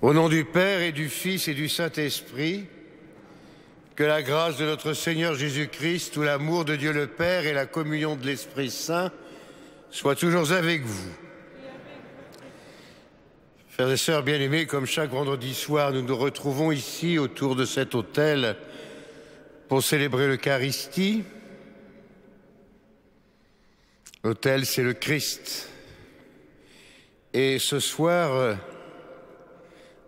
Au nom du Père et du Fils et du Saint-Esprit, que la grâce de notre Seigneur Jésus-Christ, tout l'amour de Dieu le Père et la communion de l'Esprit Saint soient toujours avec vous. Frères et sœurs bien-aimés, comme chaque vendredi soir, nous nous retrouvons ici autour de cet autel pour célébrer l'Eucharistie. L'autel, c'est le Christ. Et ce soir,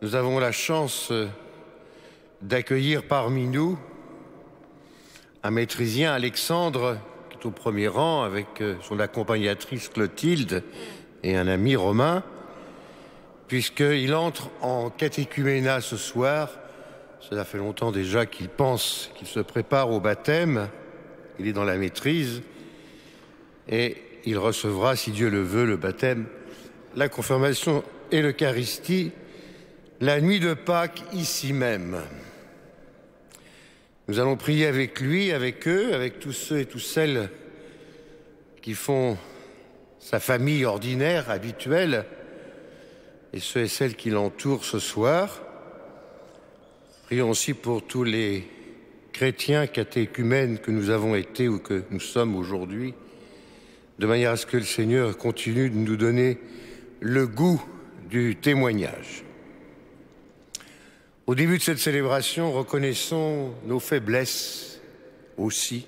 nous avons la chance d'accueillir parmi nous un maîtrisien, Alexandre, qui est au premier rang avec son accompagnatrice Clotilde et un ami Romain, puisqu'il entre en catéchuménat ce soir. Cela fait longtemps déjà qu'il pense, qu'il se prépare au baptême. Il est dans la maîtrise et il recevra, si Dieu le veut, le baptême, la confirmation et l'Eucharistie la nuit de Pâques, ici même. Nous allons prier avec lui, avec eux, avec tous ceux et toutes celles qui font sa famille ordinaire, habituelle, et ceux et celles qui l'entourent ce soir. Prions aussi pour tous les chrétiens catéchumènes que nous avons été ou que nous sommes aujourd'hui, de manière à ce que le Seigneur continue de nous donner le goût du témoignage. Au début de cette célébration, reconnaissons nos faiblesses aussi,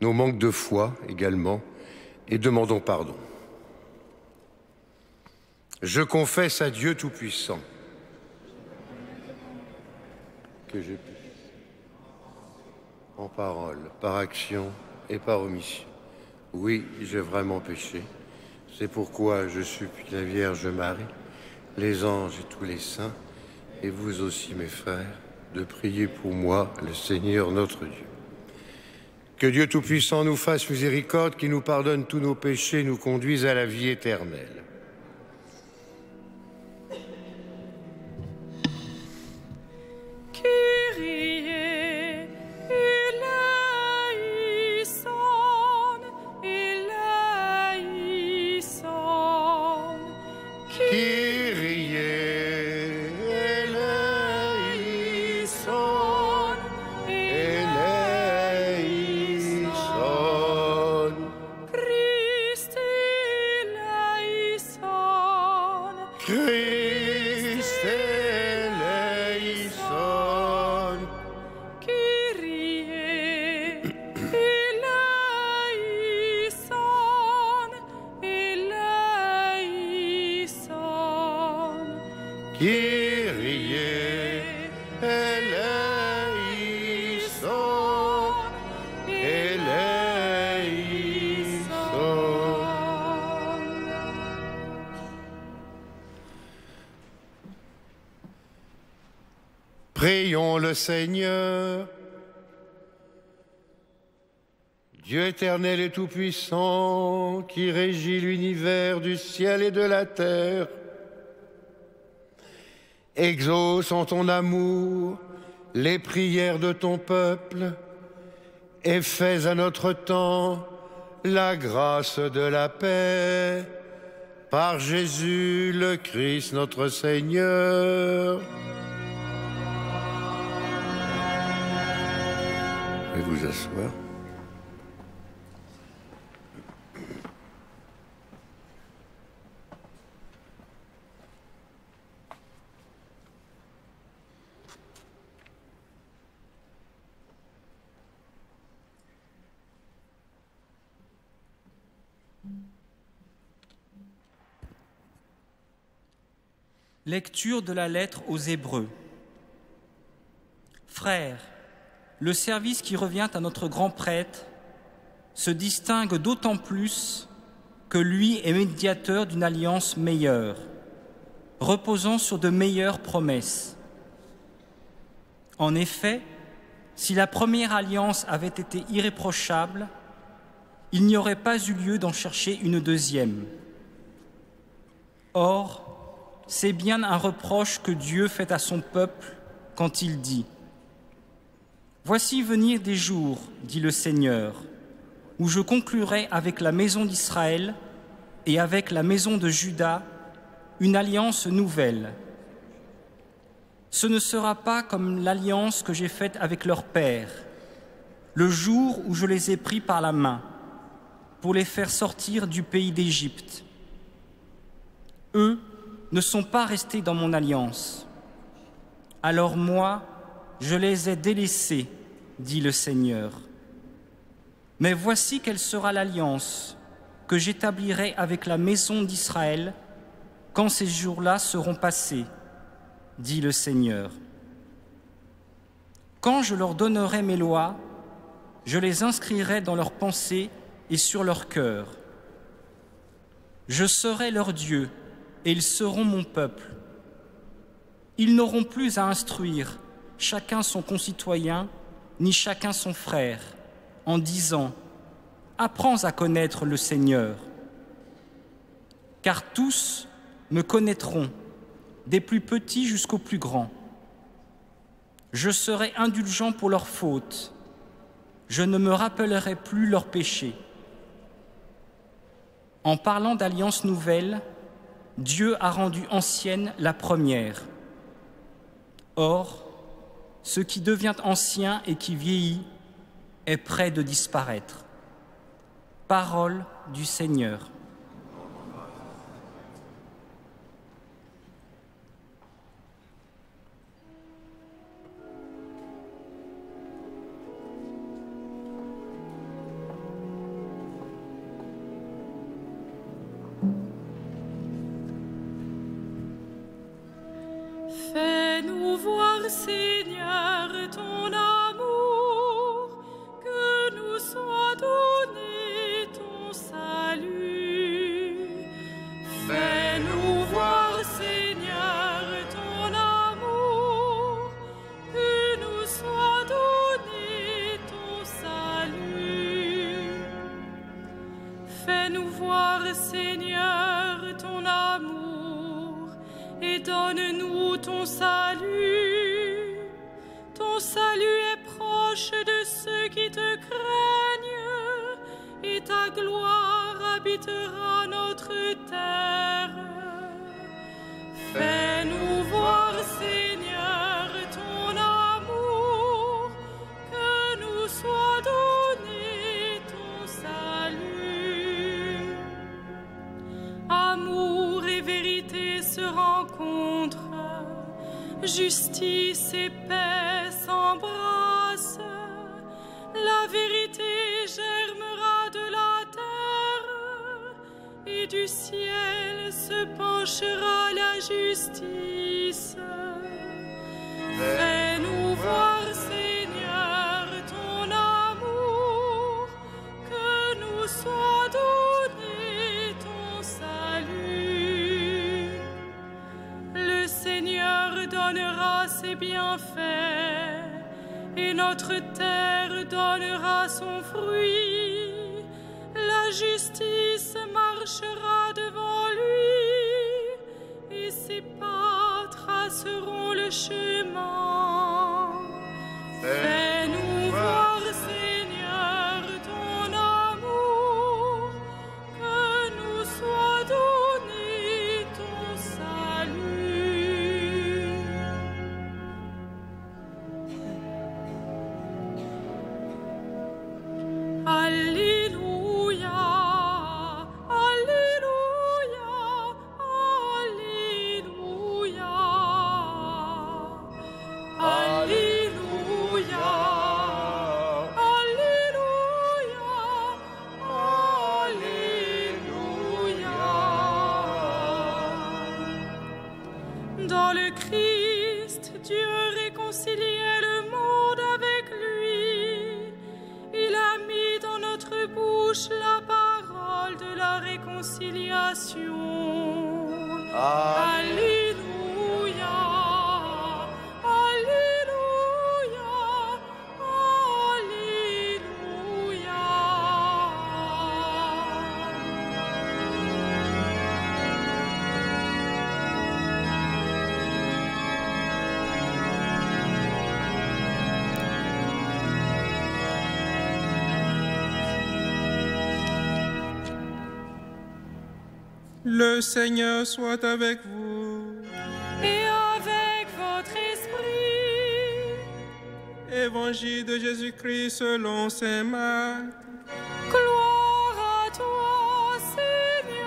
nos manques de foi également, et demandons pardon. Je confesse à Dieu Tout-Puissant que j'ai péché en parole, par action et par omission. Oui, j'ai vraiment péché. C'est pourquoi je supplie la Vierge Marie, les anges et tous les saints, et vous aussi, mes frères, de prier pour moi, le Seigneur notre Dieu. Que Dieu Tout-Puissant nous fasse miséricorde, qu'il nous pardonne tous nos péchés, nous conduise à la vie éternelle. Prions le Seigneur. Dieu éternel et tout-puissant, qui régit l'univers du ciel et de la terre, exauce en ton amour les prières de ton peuple et fais à notre temps la grâce de la paix par Jésus le Christ notre Seigneur. Vous vous asseoir. Lecture de la lettre aux Hébreux. Frères, le service qui revient à notre grand prêtre se distingue d'autant plus que lui est médiateur d'une alliance meilleure, reposant sur de meilleures promesses. En effet, si la première alliance avait été irréprochable, il n'y aurait pas eu lieu d'en chercher une deuxième. Or, c'est bien un reproche que Dieu fait à son peuple quand il dit « Voici venir des jours, dit le Seigneur, où je conclurai avec la maison d'Israël et avec la maison de Juda une alliance nouvelle. Ce ne sera pas comme l'alliance que j'ai faite avec leur père, le jour où je les ai pris par la main pour les faire sortir du pays d'Égypte. Eux ne sont pas restés dans mon alliance. Alors moi, je les ai délaissés, dit le Seigneur. Mais voici quelle sera l'alliance que j'établirai avec la maison d'Israël quand ces jours-là seront passés, dit le Seigneur. Quand je leur donnerai mes lois, je les inscrirai dans leurs pensées et sur leur cœur. Je serai leur Dieu et ils seront mon peuple. Ils n'auront plus à instruire chacun son concitoyen, ni chacun son frère, en disant « Apprends à connaître le Seigneur ». Car tous me connaîtront, des plus petits jusqu'aux plus grands. Je serai indulgent pour leurs fautes, je ne me rappellerai plus leurs péchés. En parlant d'alliance nouvelle, Dieu a rendu ancienne la première. Or, ce qui devient ancien et qui vieillit est près de disparaître. Parole du Seigneur. Fais-nous voir, Seigneur, ton amour, que nous soit donné ton salut. Fais-nous voir, Seigneur, ton amour, que nous soit donné ton salut. Fais-nous voir, Seigneur, ton amour, et donne-nous ton salut. Ton salut est proche de ceux qui te craignent, et ta gloire habitera notre terre. Fais-nous voir, Seigneur, ton amour, que nous soit donné ton salut. Amour et vérité se rencontrent, justice et paix s'embrassent. La vérité germera de la terre, et du ciel se penchera la justice. Fais-nous voir, Seigneur, ton amour, que nous soit donné ton salut. Le Seigneur donnera ses bienfaits, et notre terre donnera son fruit. La justice marchera devant lui, et ses pas traceront le chemin. Fais-nous voir, Seigneur, ton amour, que nous soit donné ton salut. Alléluia, Alléluia, Alléluia, Alléluia, Alléluia, Alléluia. Dans le Christ, Dieu réconciliait le monde avec lui. Il a mis dans notre bouche la parole de la réconciliation. Alléluia, Alléluia, Le Seigneur soit avec vous. et avec votre esprit. Évangile de Jésus-Christ selon saint Marc. Gloire à toi, Seigneur.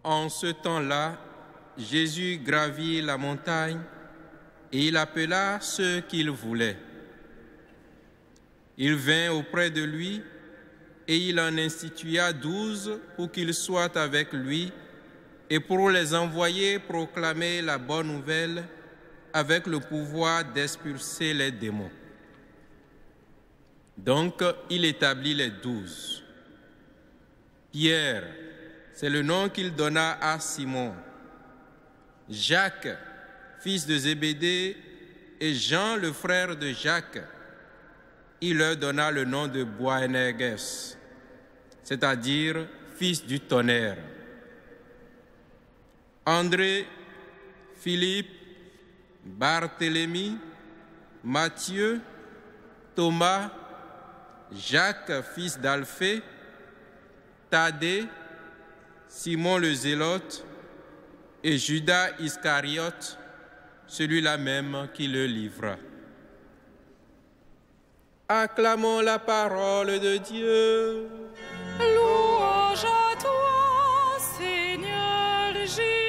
En ce temps-là, Jésus gravit la montagne et il appela ceux qu'il voulait. Il vint auprès de lui et il en institua 12 pour qu'ils soient avec lui et pour les envoyer proclamer la bonne nouvelle avec le pouvoir d'expulser les démons. Donc, il établit les 12. Pierre, c'est le nom qu'il donna à Simon. Jacques, fils de Zébédée, et Jean, le frère de Jacques. Il leur donna le nom de Boanerges, c'est-à-dire fils du tonnerre. André, Philippe, Barthélemy, Matthieu, Thomas, Jacques, fils d'Alphée, Thaddée, Simon le Zélote et Judas Iscariote, celui-là même qui le livra. Acclamons la parole de Dieu. Louange à toi, Seigneur Jésus.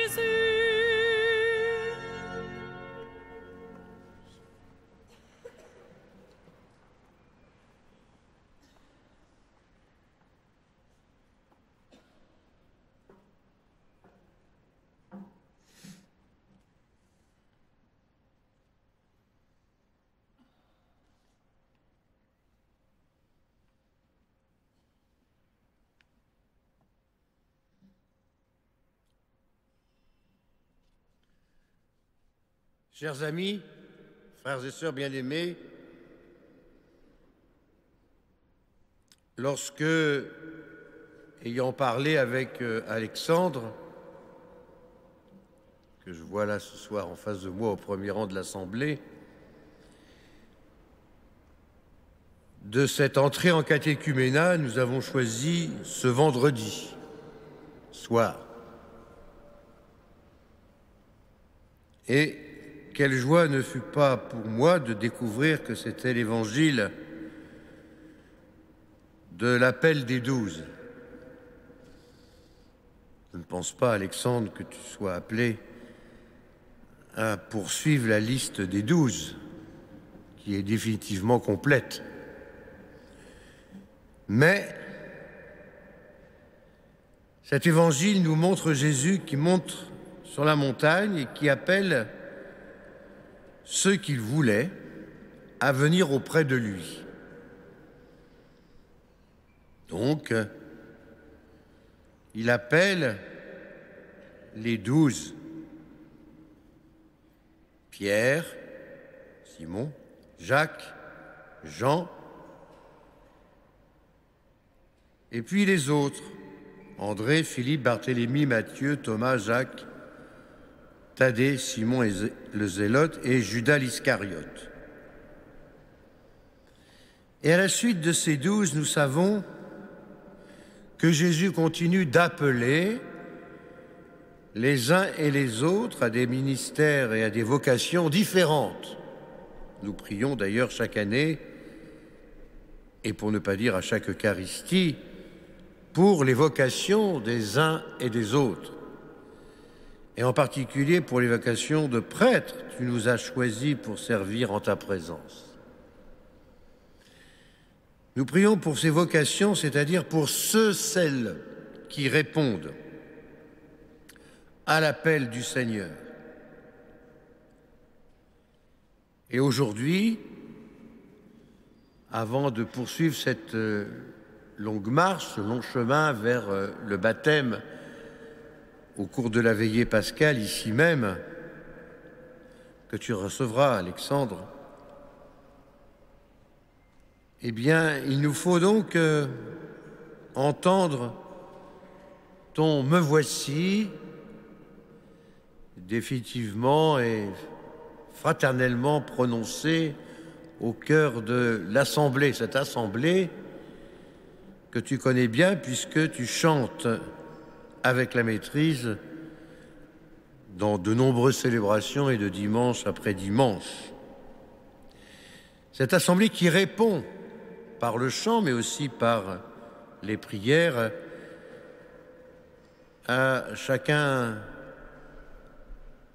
Chers amis, frères et sœurs bien-aimés, lorsque, ayant parlé avec Alexandre, que je vois là ce soir en face de moi au premier rang de l'Assemblée, de cette entrée en catéchuménat, nous avons choisi ce vendredi soir. Et quelle joie ne fut pas pour moi de découvrir que c'était l'évangile de l'appel des 12. Je ne pense pas, Alexandre, que tu sois appelé à poursuivre la liste des 12, qui est définitivement complète. Mais cet évangile nous montre Jésus qui monte sur la montagne et qui appelle ceux qu'il voulait à venir auprès de lui. Donc, il appelle les 12, Pierre, Simon, Jacques, Jean, et puis les autres, André, Philippe, Barthélemy, Matthieu, Thomas, Jacques, Thaddée, Simon le Zélote et Judas l'Iscariote. Et à la suite de ces 12, nous savons que Jésus continue d'appeler les uns et les autres à des ministères et à des vocations différentes. Nous prions d'ailleurs chaque année, et pour ne pas dire à chaque Eucharistie, pour les vocations des uns et des autres. Et en particulier pour les vocations de prêtre, tu nous as choisis pour servir en ta présence. Nous prions pour ces vocations, c'est-à-dire pour celles qui répondent à l'appel du Seigneur. Et aujourd'hui, avant de poursuivre cette longue marche, ce long chemin vers le baptême au cours de la veillée pascale, ici même, que tu recevras, Alexandre, eh bien, il nous faut donc entendre ton « me voici » définitivement et fraternellement prononcé au cœur de l'Assemblée, cette Assemblée que tu connais bien puisque tu chantes avec la maîtrise dans de nombreuses célébrations et de dimanche après dimanche. Cette assemblée qui répond par le chant, mais aussi par les prières, à chacun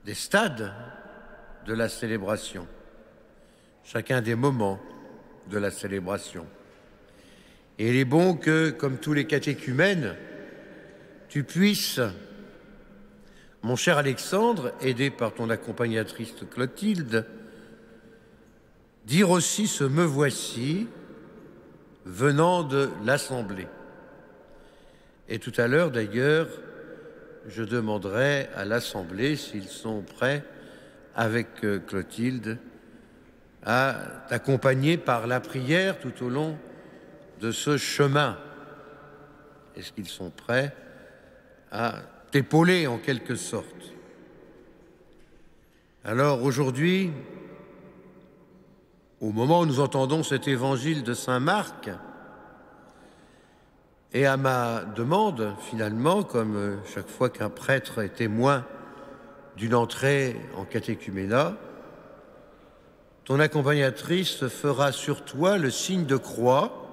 des stades de la célébration, chacun des moments de la célébration. Et il est bon que, comme tous les catéchumènes, tu puisses, mon cher Alexandre, aidé par ton accompagnatrice Clotilde, dire aussi ce « me voici » venant de l'Assemblée. Et tout à l'heure, d'ailleurs, je demanderai à l'Assemblée s'ils sont prêts, avec Clotilde, à t'accompagner par la prière tout au long de ce chemin. Est-ce qu'ils sont prêts à t'épauler en quelque sorte? Alors aujourd'hui, au moment où nous entendons cet évangile de saint Marc, et à ma demande, finalement, comme chaque fois qu'un prêtre est témoin d'une entrée en catéchuménat, ton accompagnatrice fera sur toi le signe de croix,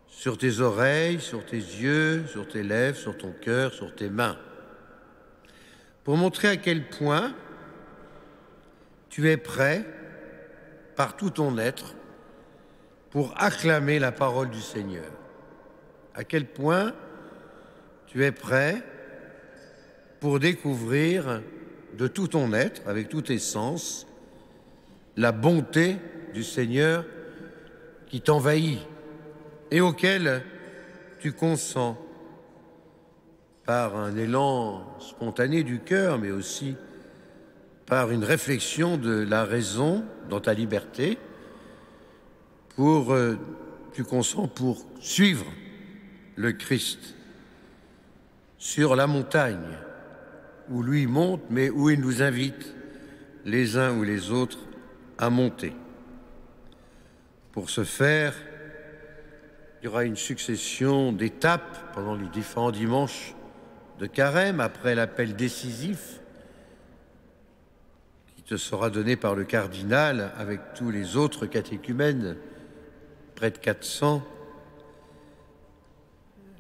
sur tes oreilles, sur tes yeux, sur tes lèvres, sur ton cœur, sur tes mains, pour montrer à quel point tu es prêt, par tout ton être, pour acclamer la parole du Seigneur. À quel point tu es prêt pour découvrir de tout ton être, avec tous tes sens, la bonté du Seigneur qui t'envahit et auquel tu consens par un élan spontané du cœur, mais aussi par une réflexion de la raison dans ta liberté, tu consens pour suivre le Christ sur la montagne où lui monte, mais où il nous invite les uns ou les autres à monter. Pour ce faire, il y aura une succession d'étapes pendant les différents dimanches de carême, après l'appel décisif qui te sera donné par le cardinal avec tous les autres catéchumènes, près de 400.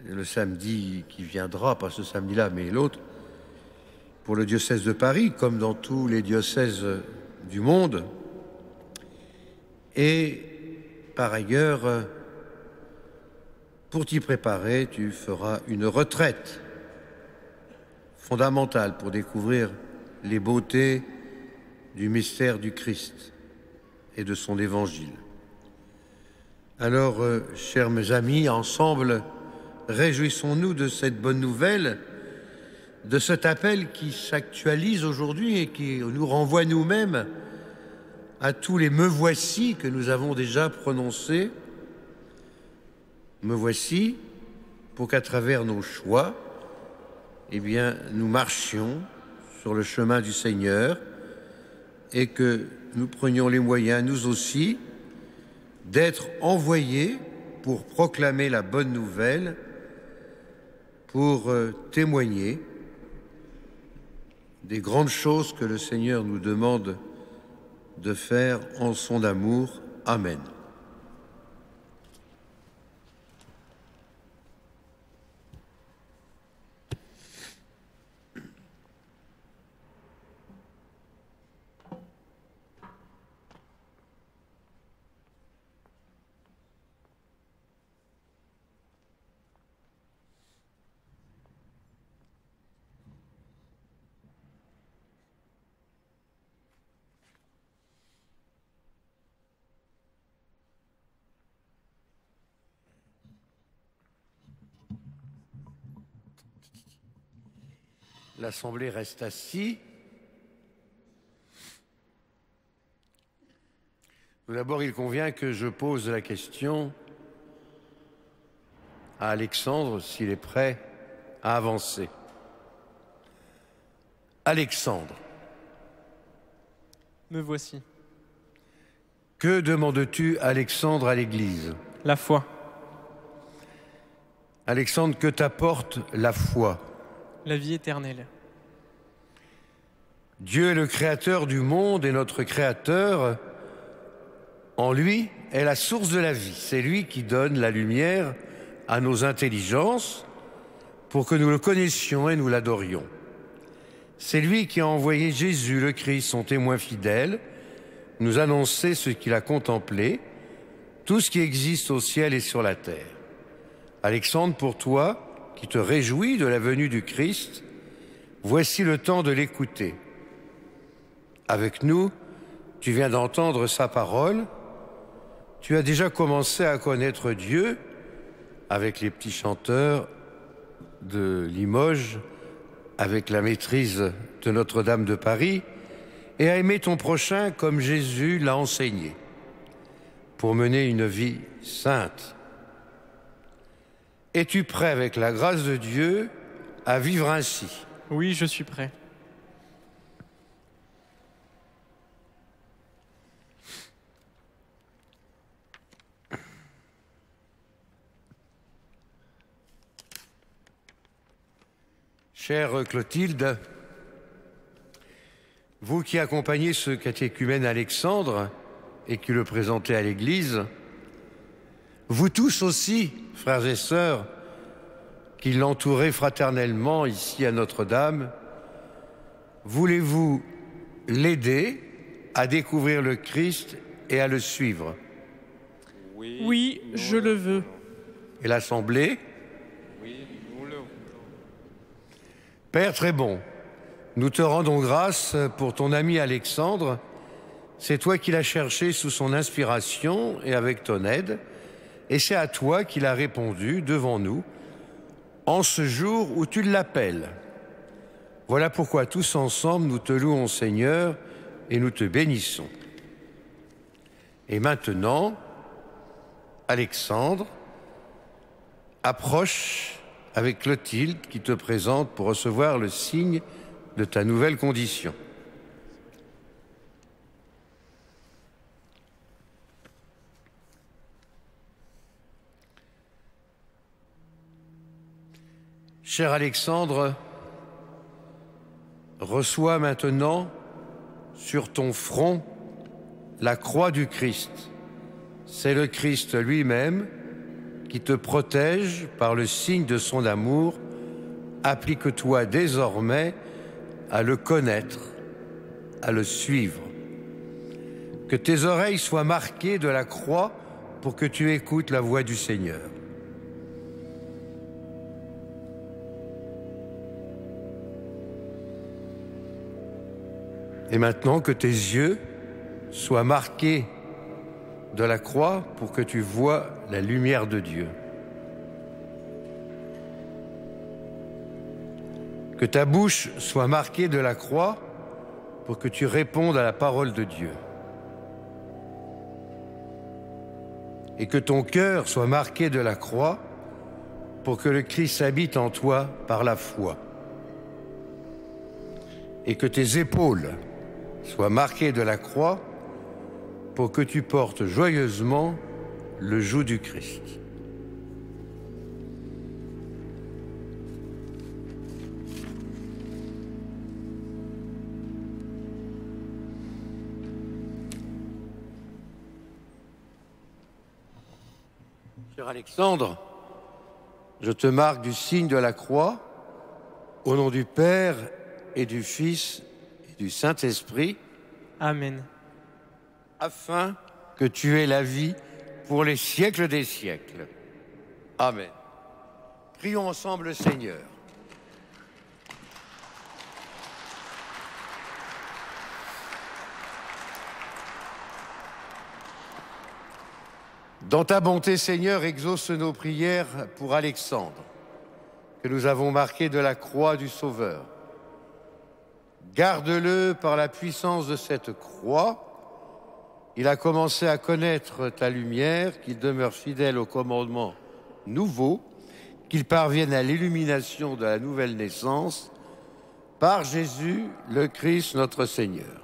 Le samedi qui viendra, pas ce samedi-là, mais l'autre, pour le diocèse de Paris, comme dans tous les diocèses du monde. Et par ailleurs, pour t'y préparer, tu feras une retraite fondamentale pour découvrir les beautés du mystère du Christ et de son évangile. Alors, chers mes amis, ensemble, réjouissons-nous de cette bonne nouvelle, de cet appel qui s'actualise aujourd'hui et qui nous renvoie nous-mêmes à tous les « me voici » que nous avons déjà prononcés. Me voici pour qu'à travers nos choix, nous marchions sur le chemin du Seigneur et que nous prenions les moyens, nous aussi, d'être envoyés pour proclamer la bonne nouvelle, pour témoigner des grandes choses que le Seigneur nous demande de faire en son amour. Amen. L'Assemblée reste assise. Tout d'abord, il convient que je pose la question à Alexandre s'il est prêt à avancer. Alexandre. Me voici. Que demandes-tu, Alexandre, à l'Église? La foi. Alexandre, que t'apporte la foi? La vie éternelle. Dieu est le créateur du monde et notre créateur, en lui, est la source de la vie. C'est lui qui donne la lumière à nos intelligences pour que nous le connaissions et nous l'adorions. C'est lui qui a envoyé Jésus, le Christ, son témoin fidèle, nous annoncer ce qu'il a contemplé, tout ce qui existe au ciel et sur la terre. Alexandre, pour toi, qui te réjouis de la venue du Christ, voici le temps de l'écouter. Avec nous, tu viens d'entendre sa parole, tu as déjà commencé à connaître Dieu avec les petits chanteurs de Limoges, avec la maîtrise de Notre-Dame de Paris, et à aimer ton prochain comme Jésus l'a enseigné, pour mener une vie sainte. Es-tu prêt, avec la grâce de Dieu, à vivre ainsi? Oui, je suis prêt. Chère Clotilde, vous qui accompagnez ce catéchumène Alexandre et qui le présentez à l'Église, vous tous aussi, frères et sœurs, qui l'entourez fraternellement ici à Notre-Dame, voulez-vous l'aider à découvrir le Christ et à le suivre? Oui, je le veux. Et l'Assemblée? Père très bon, nous te rendons grâce pour ton ami Alexandre. C'est toi qui l'as cherché sous son inspiration et avec ton aide, et c'est à toi qu'il a répondu devant nous en ce jour où tu l'appelles. Voilà pourquoi tous ensemble nous te louons, Seigneur, et nous te bénissons. Et maintenant, Alexandre, approche avec Clotilde qui te présente pour recevoir le signe de ta nouvelle condition. Cher Alexandre, reçois maintenant sur ton front la croix du Christ. C'est le Christ lui-même qui te protège par le signe de son amour. Applique-toi désormais à le connaître, à le suivre. Que tes oreilles soient marquées de la croix pour que tu écoutes la voix du Seigneur. Et maintenant que tes yeux soient marqués de la croix pour que tu vois la lumière de Dieu. Que ta bouche soit marquée de la croix pour que tu répondes à la parole de Dieu. Et que ton cœur soit marqué de la croix pour que le Christ habite en toi par la foi. Et que tes épaules soient marquées de la croix pour que tu portes joyeusement le joug du Christ. Cher Alexandre, je te marque du signe de la croix, au nom du Père et du Fils et du Saint-Esprit. Amen. Afin que tu aies la vie pour les siècles des siècles. Amen. Prions ensemble le Seigneur. Dans ta bonté, Seigneur, exauce nos prières pour Alexandre, que nous avons marqué de la croix du Sauveur. Garde-le par la puissance de cette croix. Il a commencé à connaître ta lumière, qu'il demeure fidèle au commandement nouveau, qu'il parvienne à l'illumination de la nouvelle naissance, par Jésus, le Christ, notre Seigneur.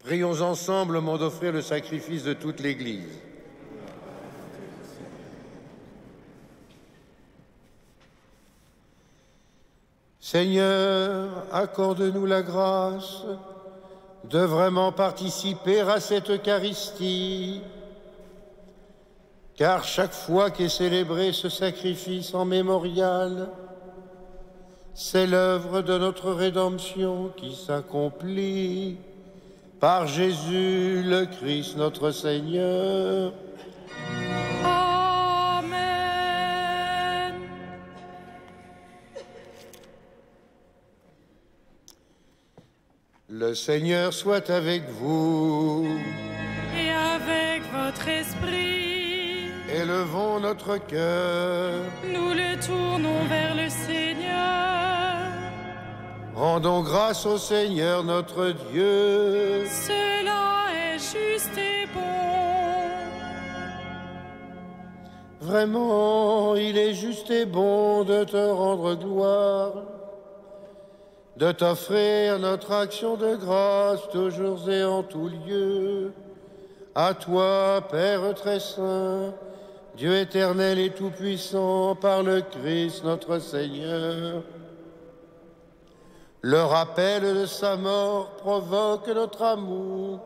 Prions ensemble au moment d'offrir le sacrifice de toute l'Église. Seigneur, accorde-nous la grâce de vraiment participer à cette Eucharistie, car chaque fois qu'est célébré ce sacrifice en mémorial, c'est l'œuvre de notre rédemption qui s'accomplit par Jésus le Christ notre Seigneur. Amen. Le Seigneur soit avec vous. Et avec votre esprit. Élevons notre cœur. Nous le tournons vers le Seigneur. Rendons grâce au Seigneur notre Dieu. Cela est juste et bon. Vraiment, il est juste et bon de te rendre gloire, de t'offrir notre action de grâce toujours et en tout lieu. À toi, Père très saint, Dieu éternel et tout-puissant, par le Christ notre Seigneur. Le rappel de sa mort provoque notre amour.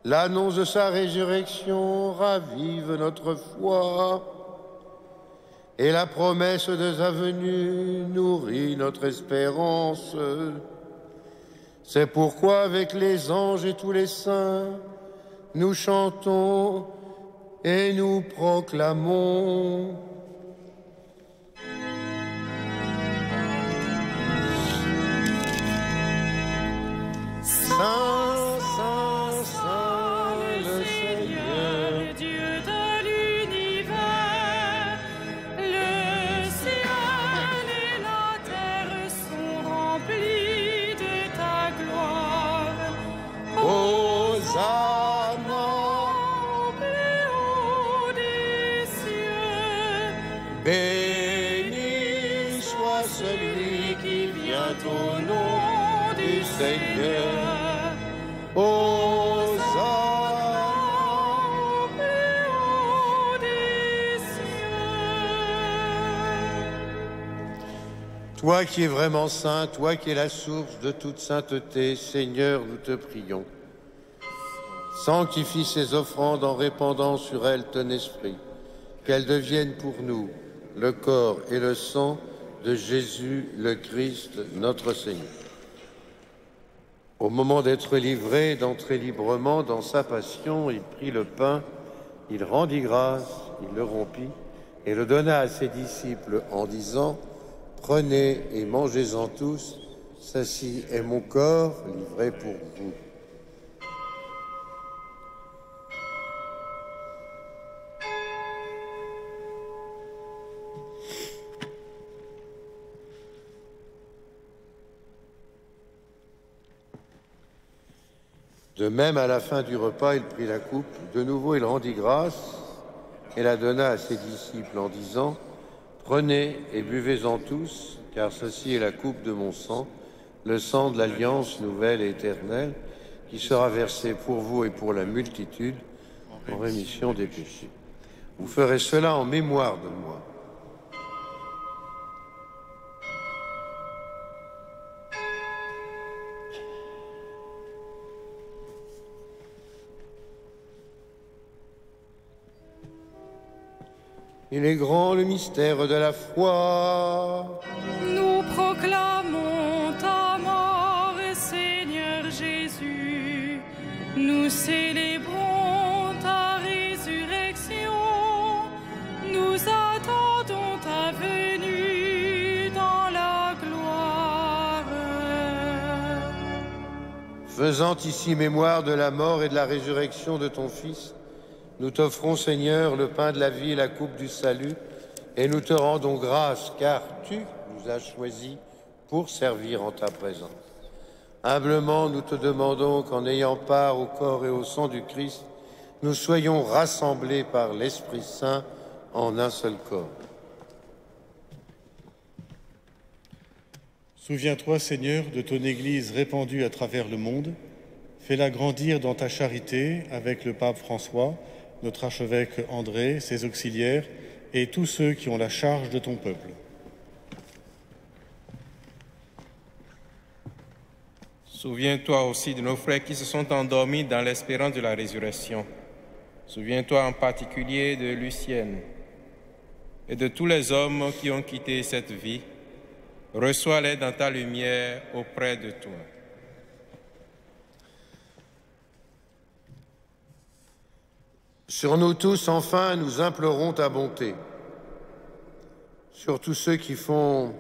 L'annonce de sa résurrection ravive notre foi. Et la promesse de sa venue nourrit notre espérance. C'est pourquoi, avec les anges et tous les saints, nous chantons et nous proclamons. Saint, Saint, Saint, le Seigneur, Dieu de l'univers, le ciel et la terre sont remplis de ta gloire. Hosanna, Au plus haut des cieux, béni soit celui qui vient au nom du Seigneur. Hosanna, au plus haut des cieux. Toi qui es vraiment saint, toi qui es la source de toute sainteté, Seigneur, nous te prions. Sanctifie ces offrandes en répandant sur elles ton esprit, qu'elles deviennent pour nous le corps et le sang de Jésus le Christ, notre Seigneur. Au moment d'être livré, d'entrer librement dans sa passion, il prit le pain, il rendit grâce, il le rompit et le donna à ses disciples en disant « Prenez et mangez-en tous, ceci est mon corps livré pour vous. » De même, à la fin du repas, il prit la coupe. De nouveau, il rendit grâce et la donna à ses disciples en disant « Prenez et buvez-en tous, car ceci est la coupe de mon sang, le sang de l'alliance nouvelle et éternelle, qui sera versé pour vous et pour la multitude en rémission des péchés. Vous ferez cela en mémoire de moi. » Il est grand le mystère de la foi. Nous proclamons ta mort, Seigneur Jésus. Nous célébrons ta résurrection. Nous attendons ta venue dans la gloire. Faisant ici mémoire de la mort et de la résurrection de ton Fils, nous t'offrons, Seigneur, le pain de la vie et la coupe du salut, et nous te rendons grâce, car tu nous as choisis pour servir en ta présence. Humblement, nous te demandons qu'en ayant part au corps et au sang du Christ, nous soyons rassemblés par l'Esprit Saint en un seul corps. Souviens-toi, Seigneur, de ton Église répandue à travers le monde. Fais-la grandir dans ta charité avec le pape François, notre archevêque André, ses auxiliaires et tous ceux qui ont la charge de ton peuple. Souviens-toi aussi de nos frères qui se sont endormis dans l'espérance de la résurrection. Souviens-toi en particulier de Lucienne et de tous les hommes qui ont quitté cette vie. Reçois-les dans ta lumière auprès de toi. Sur nous tous, enfin, nous implorons ta bonté. Sur tous ceux qui font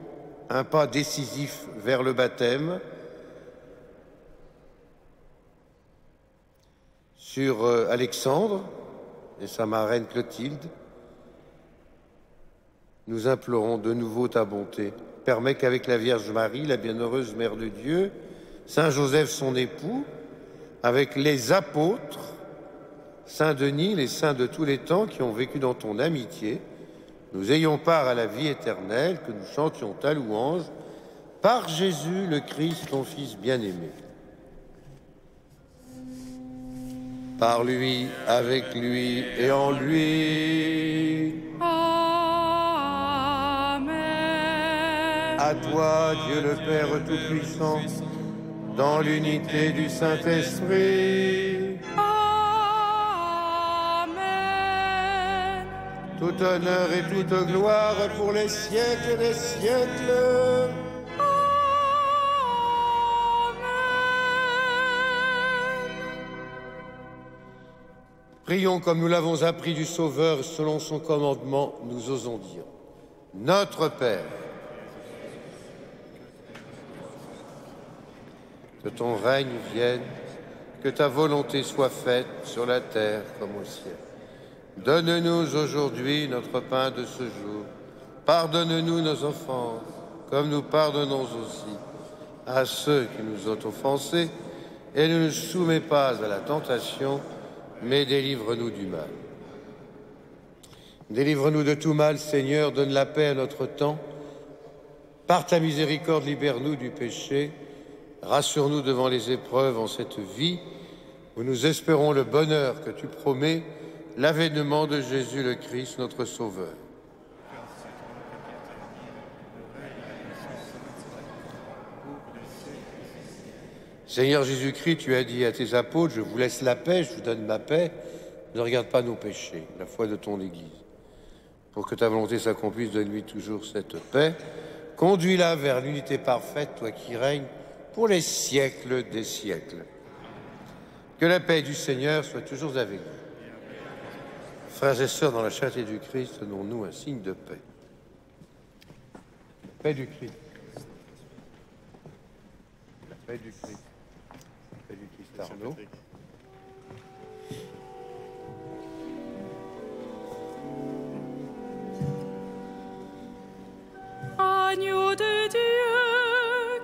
un pas décisif vers le baptême, sur Alexandre et sa marraine Clotilde, nous implorons de nouveau ta bonté. Permets qu'avec la Vierge Marie, la bienheureuse Mère de Dieu, Saint Joseph son époux, avec les apôtres, Saint Denis, les saints de tous les temps qui ont vécu dans ton amitié, nous ayons part à la vie éternelle, que nous chantions ta louange, par Jésus le Christ, ton Fils bien-aimé. Par lui, avec lui et en lui. Amen. À toi, Dieu le Père Tout-Puissant, dans l'unité du Saint-Esprit. Tout honneur et toute gloire pour les siècles des siècles. Prions comme nous l'avons appris du Sauveur selon son commandement, nous osons dire. Notre Père, que ton règne vienne, que ta volonté soit faite sur la terre comme au ciel. Donne-nous aujourd'hui notre pain de ce jour. Pardonne-nous nos offenses, comme nous pardonnons aussi à ceux qui nous ont offensés, et ne nous soumets pas à la tentation, mais délivre-nous du mal. Délivre-nous de tout mal, Seigneur, donne la paix à notre temps. Par ta miséricorde, libère-nous du péché. Rassure-nous devant les épreuves en cette vie, où nous espérons le bonheur que tu promets, l'avènement de Jésus le Christ, notre Sauveur. Seigneur Jésus-Christ, tu as dit à tes apôtres, je vous laisse la paix, je vous donne ma paix. Ne regarde pas nos péchés, la foi de ton Église. Pour que ta volonté s'accomplisse, donne-lui toujours cette paix. Conduis-la vers l'unité parfaite, toi qui règnes pour les siècles des siècles. Que la paix du Seigneur soit toujours avec vous. Frères et sœurs, dans la charité du Christ, donnons-nous un signe de paix. Paix du Christ. La paix du Christ. La paix du Christ, Arnaud. Agneau de Dieu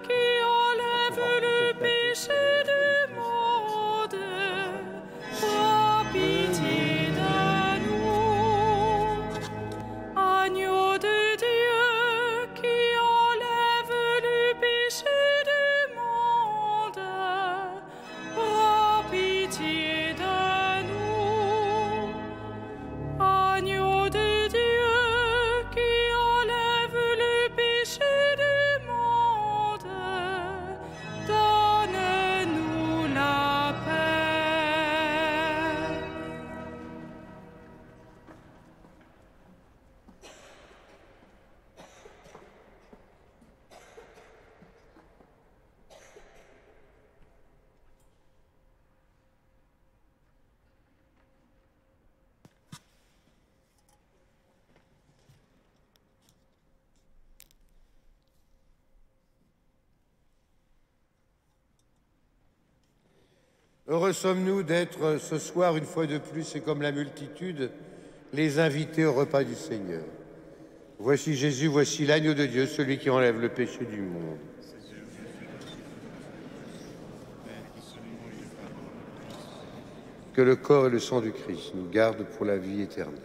qui enlève le péché du monde, aie pitié de nous. Agneau de Dieu qui enlève le péché du monde, aie pitié de nous. Agneau de Dieu qui enlève le péché du monde, donne-nous la paix. Heureux sommes-nous d'être ce soir, une fois de plus, et comme la multitude, les invités au repas du Seigneur. Voici Jésus, voici l'agneau de Dieu, celui qui enlève le péché du monde. Que le corps et le sang du Christ nous gardent pour la vie éternelle.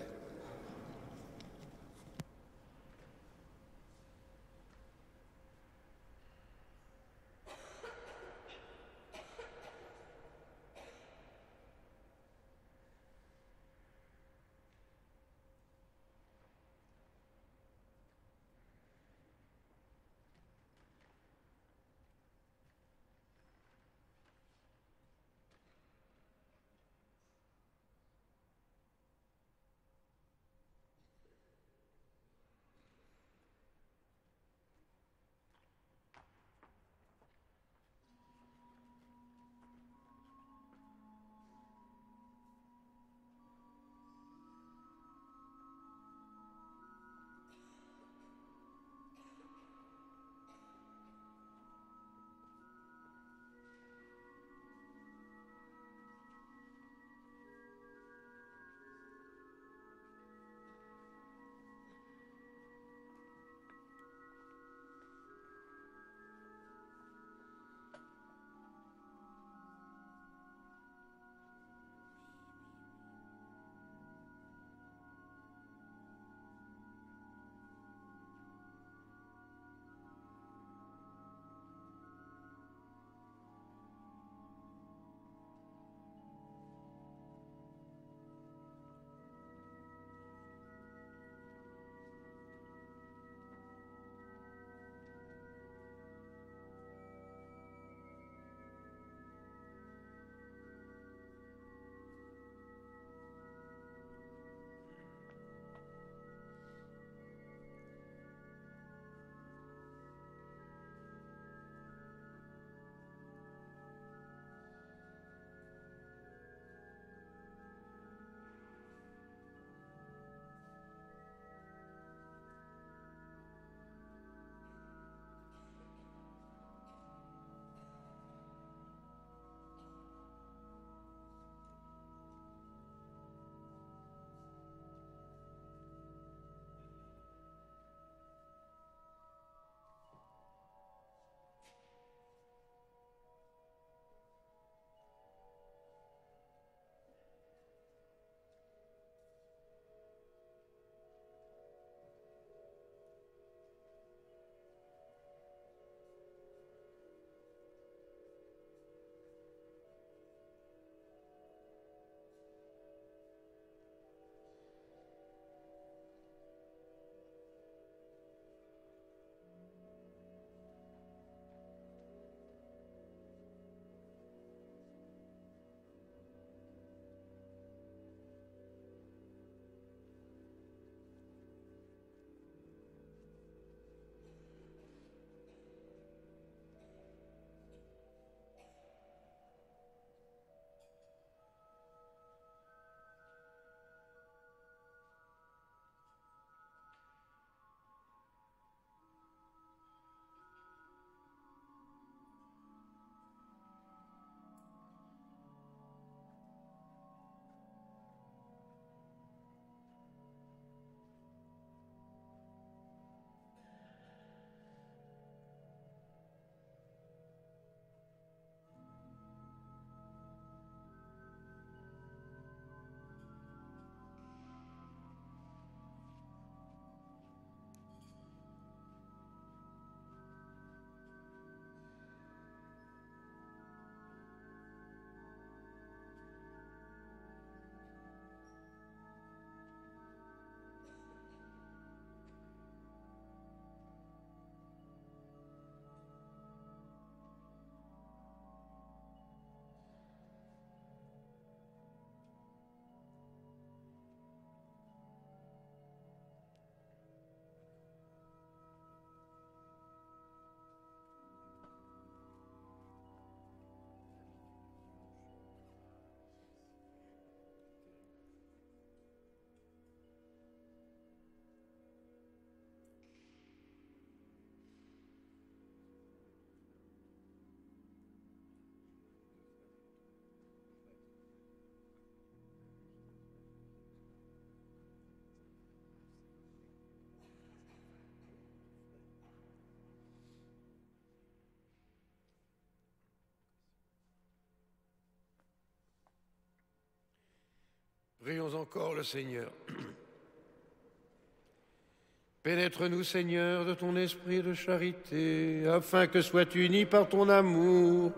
Prions encore le Seigneur. Pénètre-nous, Seigneur, de ton esprit de charité, afin que soient unis par ton amour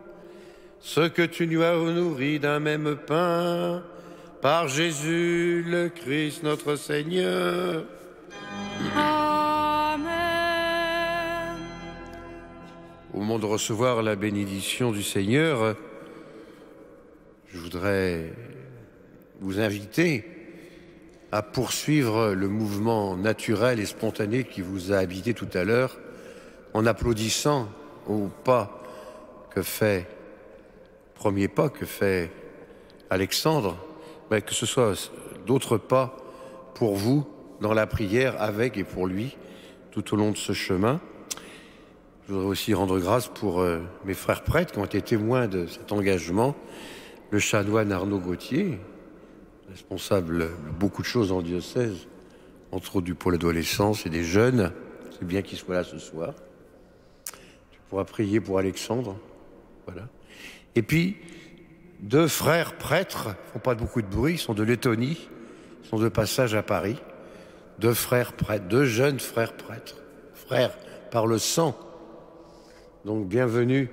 ce que tu nous as nourris d'un même pain, par Jésus le Christ notre Seigneur. Amen. Au moment de recevoir la bénédiction du Seigneur, je voudrais vous inviter à poursuivre le mouvement naturel et spontané qui vous a habité tout à l'heure en applaudissant au pas que fait, premier pas que fait Alexandre, que ce soit d'autres pas pour vous dans la prière avec et pour lui tout au long de ce chemin. Je voudrais aussi rendre grâce pour mes frères prêtres qui ont été témoins de cet engagement, le chanoine Arnaud Gauthier, responsable de beaucoup de choses en diocèse, entre autres du pôle adolescence et des jeunes. C'est bien qu'il soit là ce soir. Tu pourras prier pour Alexandre. Voilà. Et puis, 2 frères prêtres, ils ne font pas beaucoup de bruit, ils sont de Lettonie, ils sont de passage à Paris. 2 frères prêtres, 2 jeunes frères prêtres, frères par le sang. Donc bienvenue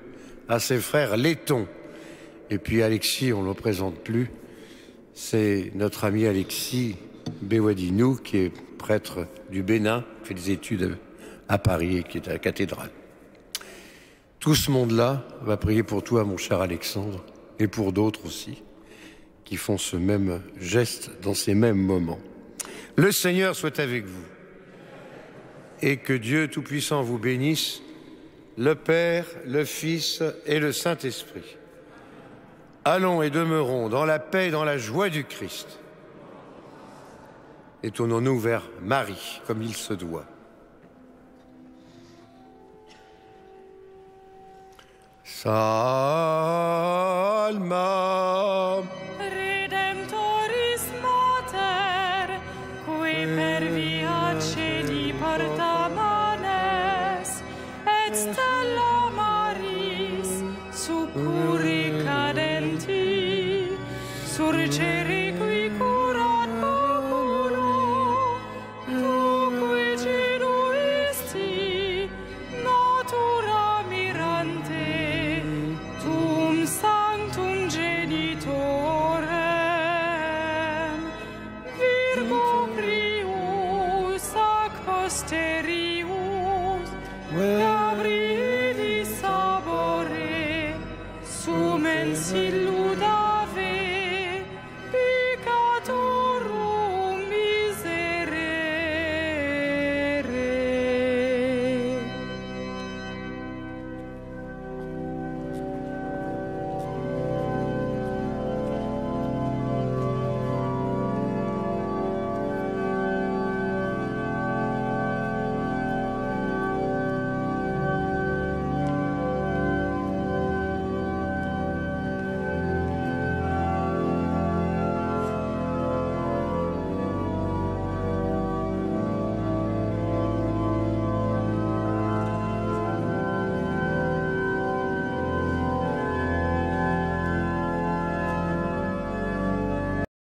à ces frères lettons. Et puis Alexis, on ne le présente plus, c'est notre ami Alexis Béwadinou, qui est prêtre du Bénin, qui fait des études à Paris et qui est à la cathédrale. Tout ce monde-là va prier pour toi, mon cher Alexandre, et pour d'autres aussi, qui font ce même geste dans ces mêmes moments. Le Seigneur soit avec vous, et que Dieu Tout-Puissant vous bénisse, le Père, le Fils et le Saint-Esprit. Allons et demeurons dans la paix et dans la joie du Christ. Et tournons-nous vers Marie, comme il se doit. Salma Redemptoris Mater, qui per via celi porta manes, et stella Maris, succurri cadenti, surgere